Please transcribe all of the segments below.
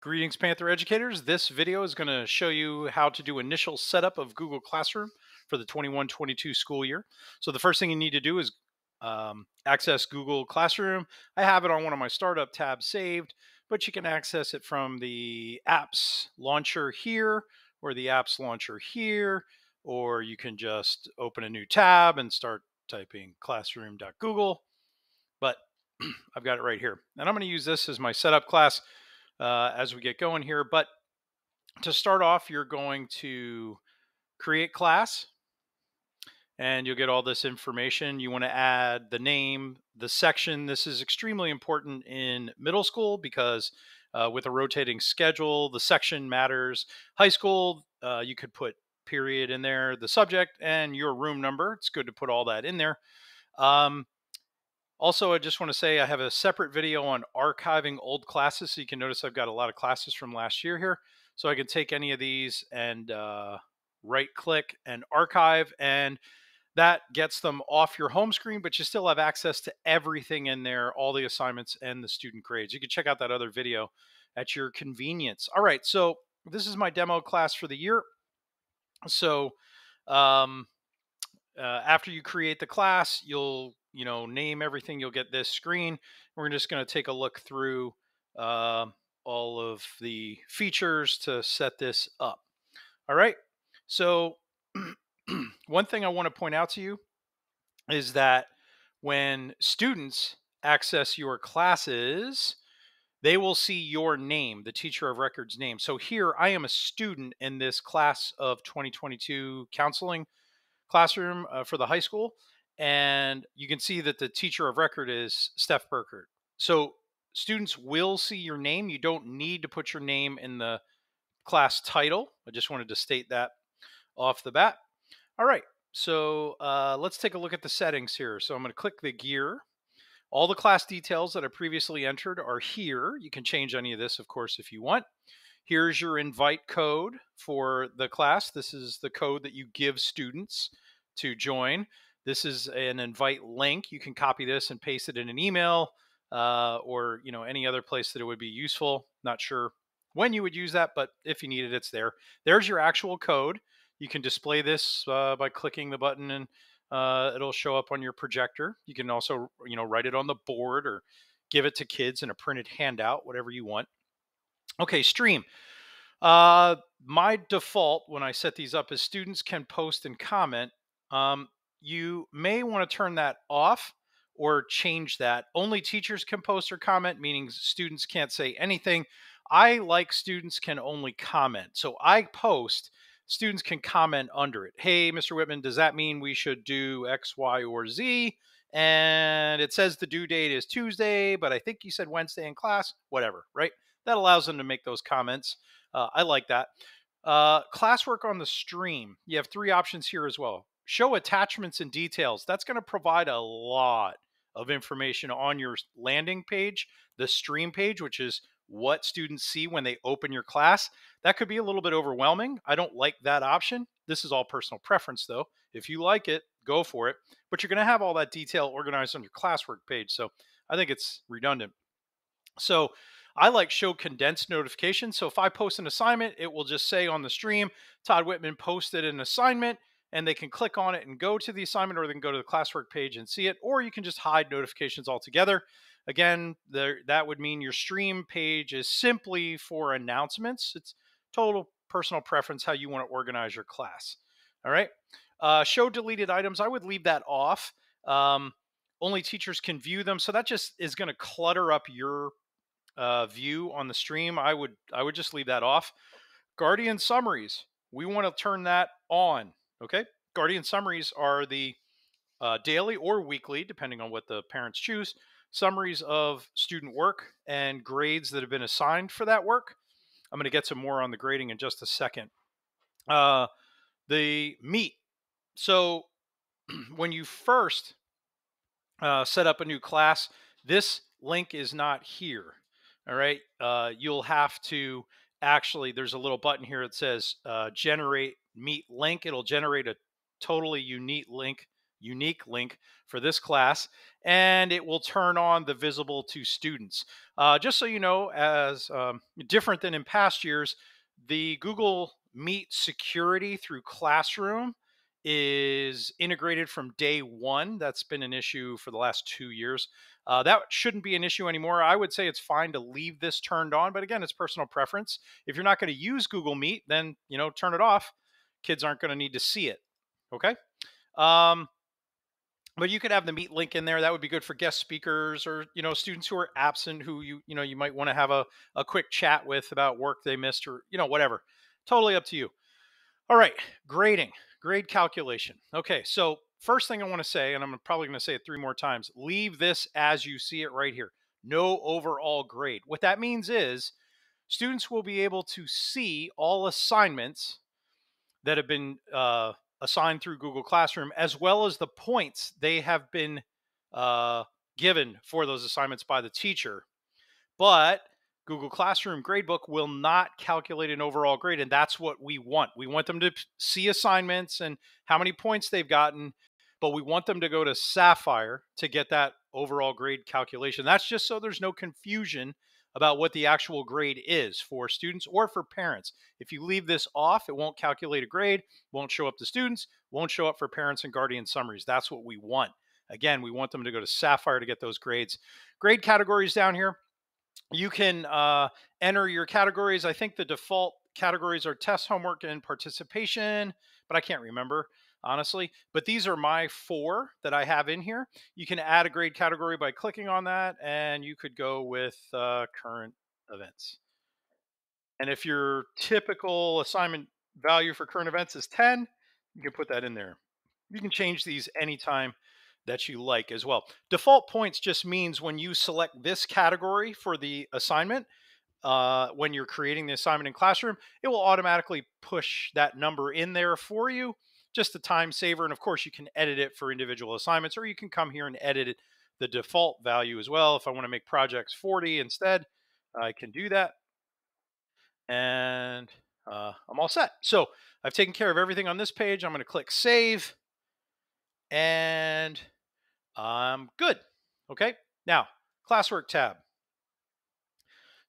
Greetings, Panther educators. This video is going to show you how to do initial setup of Google Classroom for the 21-22 school year. So the first thing you need to do is access Google Classroom. I have it on one of my startup tabs saved, but you can access it from the apps launcher here or the apps launcher here, or you can just open a new tab and start typing classroom.google. But I've got it right here. And I'm going to use this as my setup class as we get going here. But to start off, you're going to create class and you'll get all this information. You want to add the name, the section. This is extremely important in middle school because with a rotating schedule, the section matters. High school, you could put period in there, the subject, and your room number. It's good to put all that in there. Also, I just want to say I have a separate video on archiving old classes. So you can notice I've got a lot of classes from last year here. So I can take any of these and right click and archive, and that gets them off your home screen, but you still have access to everything in there, all the assignments and the student grades. You can check out that other video at your convenience. All right, so this is my demo class for the year. So um, after you create the class, you'll name everything. You'll get this screen. We're just going to take a look through uh, all of the features to set this up. All right. So one thing I want to point out to you is that when students access your classes, they will see your name, the teacher of record's name. So here I am a student in this class of 2022 counseling classroom for the high school. And you can see that the teacher of record is Steph Burkert. So students will see your name. You don't need to put your name in the class title. I just wanted to state that off the bat. All right. So let's take a look at the settings here. So I'm going to click the gear. All the class details that I previously entered are here. You can change any of this, of course, if you want. Here's your invite code for the class. This is the code that you give students to join. This is an invite link. You can copy this and paste it in an email or any other place that it would be useful. Not sure when you would use that, but if you need it, it's there. There's your actual code. You can display this by clicking the button and it'll show up on your projector. You can also write it on the board or give it to kids in a printed handout, whatever you want. Okay, stream. My default when I set these up is students can post and comment. You may want to turn that off or change that. Only teachers can post or comment, meaning students can't say anything. I like students can only comment. So I post, students can comment under it. Hey, Mr. Whitman, does that mean we should do X, Y, or Z? And it says the due date is Tuesday, but I think you said Wednesday in class, whatever, right? That allows them to make those comments. I like that. Classwork on the stream. You have three options here as well. Show attachments and details. That's going to provide a lot of information on your landing page, the stream page, which is what students see when they open your class. That could be a little bit overwhelming. I don't like that option. This is all personal preference, though. If you like it, go for it. But you're going to have all that detail organized on your Classwork page. So I think it's redundant. So I like show condensed notifications. So if I post an assignment, it will just say on the stream, Todd Whitman posted an assignment, and they can click on it and go to the assignment, or they can go to the Classwork page and see it, or you can just hide notifications altogether. Again, that would mean your stream page is simply for announcements. It's total personal preference how you want to organize your class. All right. Show deleted items. I would leave that off. Only teachers can view them. So that just is going to clutter up your view on the stream. I would just leave that off. Guardian summaries. We want to turn that on. Okay. Guardian summaries are the daily or weekly, depending on what the parents choose, summaries of student work and grades that have been assigned for that work. I'm going to get some more on the grading in just a second. The meet. So when you first set up a new class, this link is not here. All right. You'll have to actually, there's a little button here that says generate meet link. It'll generate a totally unique link unique link for this class, and it will turn on the visible to students. Just so you know, as different than in past years, the Google Meet security through Classroom is integrated from day one. That's been an issue for the last 2 years. That shouldn't be an issue anymore. I would say it's fine to leave this turned on, but again, it's personal preference. If you're not going to use Google Meet, then turn it off. Kids aren't going to need to see it. Okay. Um, but you could have the Meet link in there. That would be good for guest speakers or students who are absent, who you might want to have a quick chat with about work they missed, or whatever. Totally up to you. All right, grading, grade calculation. Okay, so first thing I want to say, and I'm probably going to say it 3 more times, leave this as you see it right here. No overall grade. What that means is students will be able to see all assignments that have been assigned through Google Classroom, as well as the points they have been uh, given for those assignments by the teacher. But Google Classroom Gradebook will not calculate an overall grade, and that's what we want. We want them to see assignments and how many points they've gotten, but we want them to go to Sapphire to get that overall grade calculation. That's just so there's no confusion about what the actual grade is for students or for parents. If you leave this off, it won't calculate a grade, won't show up to students, won't show up for parents and guardian summaries. That's what we want. Again, we want them to go to Sapphire to get those grades. Grade categories down here. You can enter your categories. I think the default categories are test, homework, and participation, but I can't remember, honestly. But these are my 4 that I have in here. You can add a grade category by clicking on that, and you could go with current events. And if your typical assignment value for current events is 10, you can put that in there. You can change these anytime that you like as well. Default points just means when you select this category for the assignment, when you're creating the assignment in Classroom, it will automatically push that number in there for you. Just a time saver. And of course, you can edit it for individual assignments, or you can come here and edit it, the default value as well. If I want to make projects 40 instead, I can do that. And I'm all set. So I've taken care of everything on this page. I'm going to click save, and I'm good. Okay. Now, Classwork tab.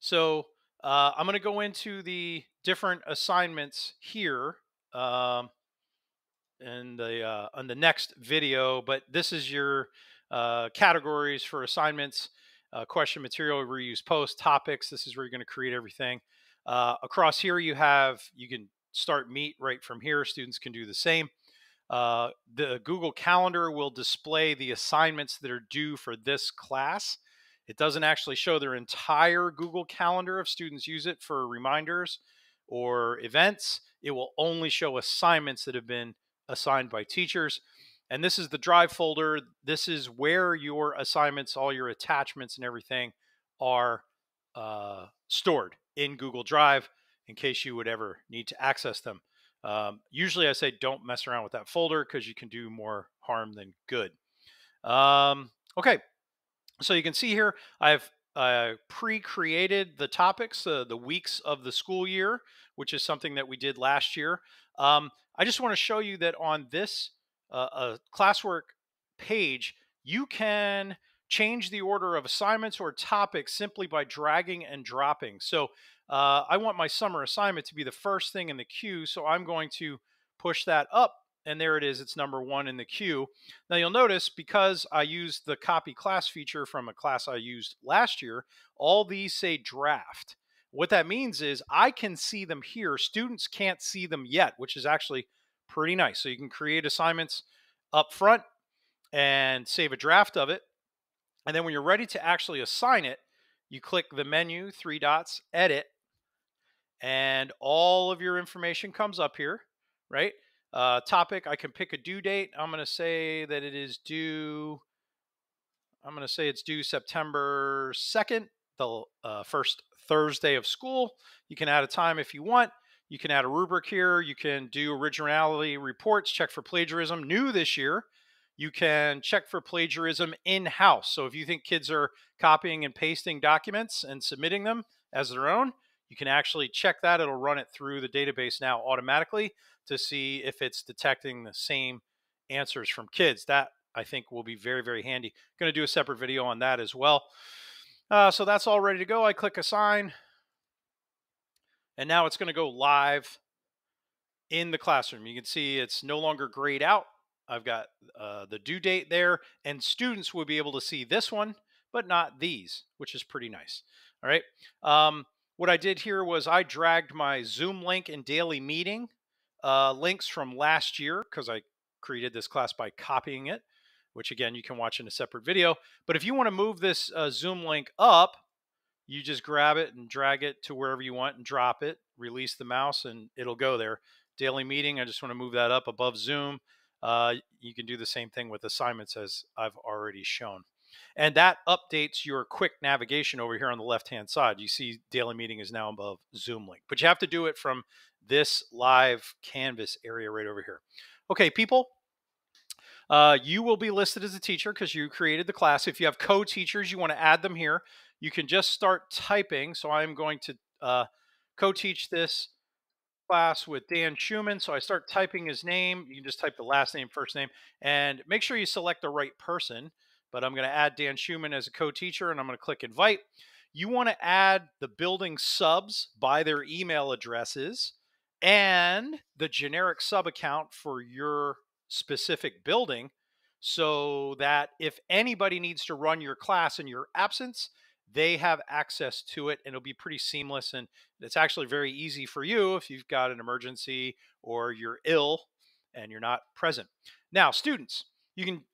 So I'm going to go into the different assignments here in the on the next video. But this is your categories for assignments: question, material, reuse, post, topics. This is where you're going to create everything. Across here, you can start Meet right from here. Students can do the same. The Google Calendar will display the assignments that are due for this class. It doesn't actually show their entire Google Calendar if students use it for reminders or events. It will only show assignments that have been assigned by teachers. And this is the Drive folder. This is where your assignments, all your attachments and everything are stored in Google Drive in case you would ever need to access them. Usually I say don't mess around with that folder because you can do more harm than good. Okay, so you can see here I've pre-created the topics, the weeks of the school year, which is something that we did last year. I just want to show you that on this Classwork page, you can change the order of assignments or topics simply by dragging and dropping. So I want my summer assignment to be the first thing in the queue, so I'm going to push that up, and there it is. It's number 1 in the queue. Now you'll notice, because I used the copy class feature from a class I used last year, all these say draft. What that means is I can see them here. Students can't see them yet, which is actually pretty nice. So you can create assignments up front and save a draft of it. And then when you're ready to actually assign it, you click the menu, 3 dots, edit, and all of your information comes up here, right? Topic, I can pick a due date. I'm going to say that it is due, I'm going to say it's due September 2nd, the first Thursday of school. You can add a time if you want. You can add a rubric here. You can do originality reports, check for plagiarism. New this year, you can check for plagiarism in-house. So if you think kids are copying and pasting documents and submitting them as their own, you can actually check that. It'll run it through the database now automatically to see if it's detecting the same answers from kids. That I think will be very, very handy. Going to do a separate video on that as well. So that's all ready to go. I click assign, and now it's going to go live in the classroom. You can see it's no longer grayed out. I've got the due date there, and students will be able to see this one, but not these, which is pretty nice. All right. What I did here was I dragged my Zoom link and daily meeting links from last year because I created this class by copying it, which again, you can watch in a separate video. But if you want to move this Zoom link up, you just grab it and drag it to wherever you want and drop it, release the mouse, and it'll go there. Daily meeting, I just want to move that up above Zoom. You can do the same thing with assignments as I've already shown. And that updates your quick navigation over here on the left-hand side. You see daily meeting is now above Zoom link, but you have to do it from this live Canvas area right over here. Okay, people, you will be listed as a teacher because you created the class. If you have co-teachers, you want to add them here. You can just start typing. So I'm going to co-teach this class with Dan Schumann. So I start typing his name. You can just type the last name, first name, and make sure you select the right person. But I'm going to add Dan Schumann as a co-teacher, and I'm going to click invite. You want to add the building subs by their email addresses and the generic sub account for your specific building so that if anybody needs to run your class in your absence, they have access to it, and it'll be pretty seamless. And it's actually very easy for you if you've got an emergency or you're ill and you're not present. Now, students, you can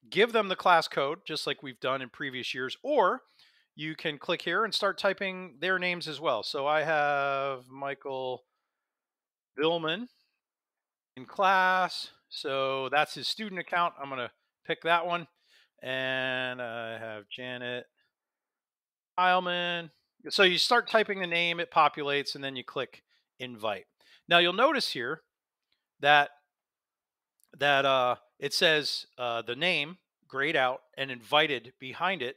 give them the class code just like we've done in previous years, or you can click here and start typing their names as well. So I have Michael Billman in class. So that's his student account. I'm going to pick that one. And I have Janet Heilman. So you start typing the name, it populates, and then you click invite. Now you'll notice here that it says the name grayed out and invited behind it.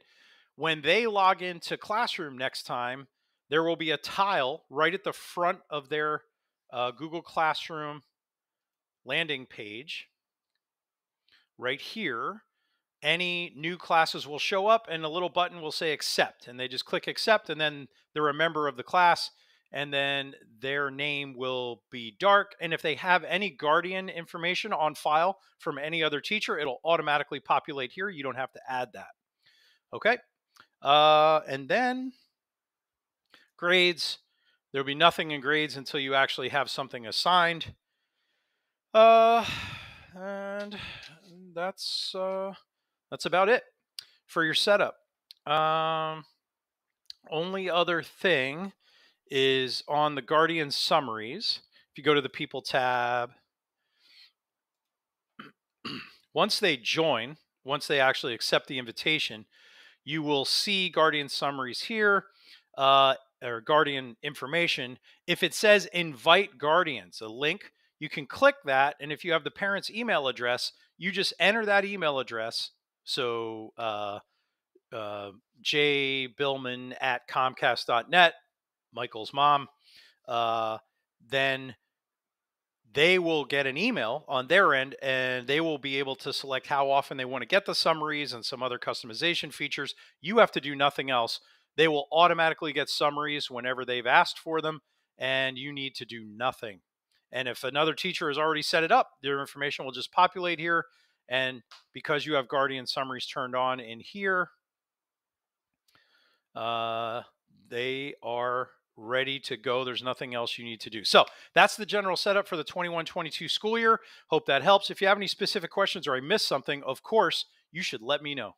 When they log into Classroom next time, there will be a tile right at the front of their Google Classroom landing page right here. Any new classes will show up and a little button will say accept, and they just click accept, and then they're a member of the class, and then their name will be dark. And if they have any guardian information on file from any other teacher, it'll automatically populate here. You don't have to add that. Okay. And then grades, there'll be nothing in grades until you actually have something assigned. And that's about it for your setup. Only other thing is on the Guardian summaries. If you go to the People tab, once they join, once they actually accept the invitation, you will see Guardian summaries here, or Guardian information. If it says invite Guardians, a link, you can click that. And if you have the parent's email address, you just enter that email address. So jbillman@comcast.net, Michael's mom, then they will get an email on their end, and they will be able to select how often they want to get the summaries and some other customization features. You have to do nothing else. They will automatically get summaries whenever they've asked for them, and you need to do nothing. And if another teacher has already set it up, their information will just populate here. And because you have Guardian summaries turned on in here, they are ready to go. There's nothing else you need to do. So that's the general setup for the 21-22 school year. Hope that helps. If you have any specific questions or I missed something, of course, you should let me know.